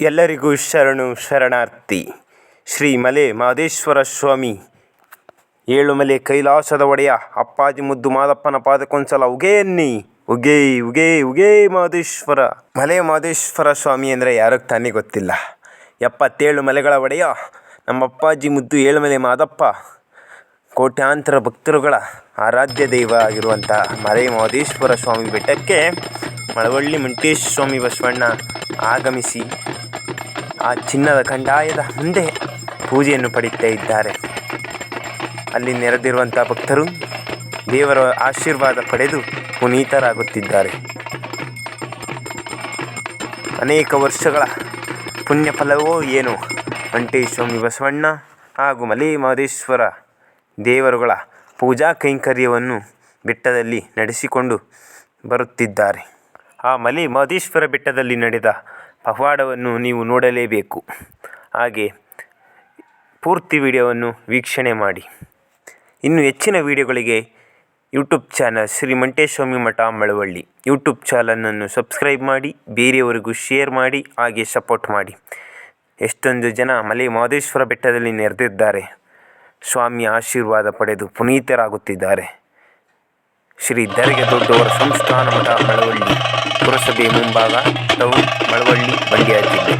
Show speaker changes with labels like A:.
A: ಎಲ್ಲರಿಗೂ ಶರಣು ಶರಣಾರ್ಥಿ. ಶ್ರೀ ಮಲೆ ಮಹದೇಶ್ವರ ಸ್ವಾಮಿ ಏಳುಮಲೆ ಕೈಲಾಸದ ಒಡೆಯ ಅಪ್ಪಾಜಿ ಮುದ್ದು ಮಾದಪ್ಪನ ಪಾದಕ್ಕೊಂದ್ಸಲ ಉಗೇ ಅನ್ನಿ. ಉಗೇ ಉಗೇ ಉಗೇ ಮಹದೇಶ್ವರ. ಮಲೆ ಮಹದೇಶ್ವರ ಸ್ವಾಮಿ ಅಂದರೆ ಯಾರಿಗೆ ತಾನೇ ಗೊತ್ತಿಲ್ಲ. 77 ಮಲೆಗಳ ಒಡೆಯ ನಮ್ಮ ಅಪ್ಪಾಜಿ ಮುದ್ದು ಏಳುಮಲೆ ಮಾದಪ್ಪ ಕೋಟ್ಯಾಂತರ ಭಕ್ತರುಗಳ ಆರಾಧ್ಯ ದೈವ ಆಗಿರುವಂಥ ಮಲೆ ಮಹದೇಶ್ವರ ಸ್ವಾಮಿ ಬೆಟ್ಟಕ್ಕೆ ಮಳವಳ್ಳಿ ಮಂಟೇಶ ಸ್ವಾಮಿ ಬಸವಣ್ಣ ಆಗಮಿಸಿ ಆ ಚಿನ್ನದ ಕಂದಾಯದ ಮುಂದೆ ಪೂಜೆಯನ್ನು ಪಡೆಯುತ್ತಾ ಇದ್ದಾರೆ. ಅಲ್ಲಿ ನೆರೆದಿರುವಂಥ ಭಕ್ತರು ದೇವರ ಆಶೀರ್ವಾದ ಪಡೆದು ಪುನೀತರಾಗುತ್ತಿದ್ದಾರೆ. ಅನೇಕ ವರ್ಷಗಳ ಪುಣ್ಯ ಫಲವೋ ಏನು ಮಂಟೇಶ ಸ್ವಾಮಿ ಬಸವಣ್ಣ ಹಾಗೂ ಮಲೆ ಮಹದೇಶ್ವರ ದೇವರುಗಳ ಪೂಜಾ ಕೈಂಕರ್ಯವನ್ನು ಬೆಟ್ಟದಲ್ಲಿ ನಡೆಸಿಕೊಂಡು ಬರುತ್ತಿದ್ದಾರೆ. ಆ ಮಲೆ ಮಹದೇಶ್ವರ ಬೆಟ್ಟದಲ್ಲಿ ನಡೆದ ಪವಾಡವನ್ನು ನೀವು ನೋಡಲೇಬೇಕು. ಹಾಗೆ ಪೂರ್ತಿ ವಿಡಿಯೋವನ್ನು ವೀಕ್ಷಣೆ ಮಾಡಿ. ಇನ್ನು ಹೆಚ್ಚಿನ ವಿಡಿಯೋಗಳಿಗೆ ಯೂಟ್ಯೂಬ್ ಚಾನಲ್ ಶ್ರೀ ಮಂಟೇಶ ಸ್ವಾಮಿ ಮಠ ಮಳವಳ್ಳಿ ಯೂಟ್ಯೂಬ್ ಚಾನಲನ್ನು ಸಬ್ಸ್ಕ್ರೈಬ್ ಮಾಡಿ, ಬೇರೆಯವರಿಗೂ ಶೇರ್ ಮಾಡಿ, ಹಾಗೆ ಸಪೋರ್ಟ್ ಮಾಡಿ. ಎಷ್ಟೊಂದು ಜನ ಮಲೆ ಮಹದೇಶ್ವರ ಬೆಟ್ಟದಲ್ಲಿ ನೆರೆದಿದ್ದಾರೆ. ಸ್ವಾಮಿಯ ಆಶೀರ್ವಾದ ಪಡೆದು ಪುನೀತರಾಗುತ್ತಿದ್ದಾರೆ. ಶ್ರೀ ಧರೆಗೆ ದೊಡ್ಡವರ ಸಂಸ್ಥಾನ ಮಠ ಮಳವಳ್ಳಿ, ಪುರಸಭೆ ಮುಂಭಾಗ, ಟೌನ್, ಮಳವಳ್ಳಿ, ಮಂಡ್ಯ ಜಿಲ್ಲೆ.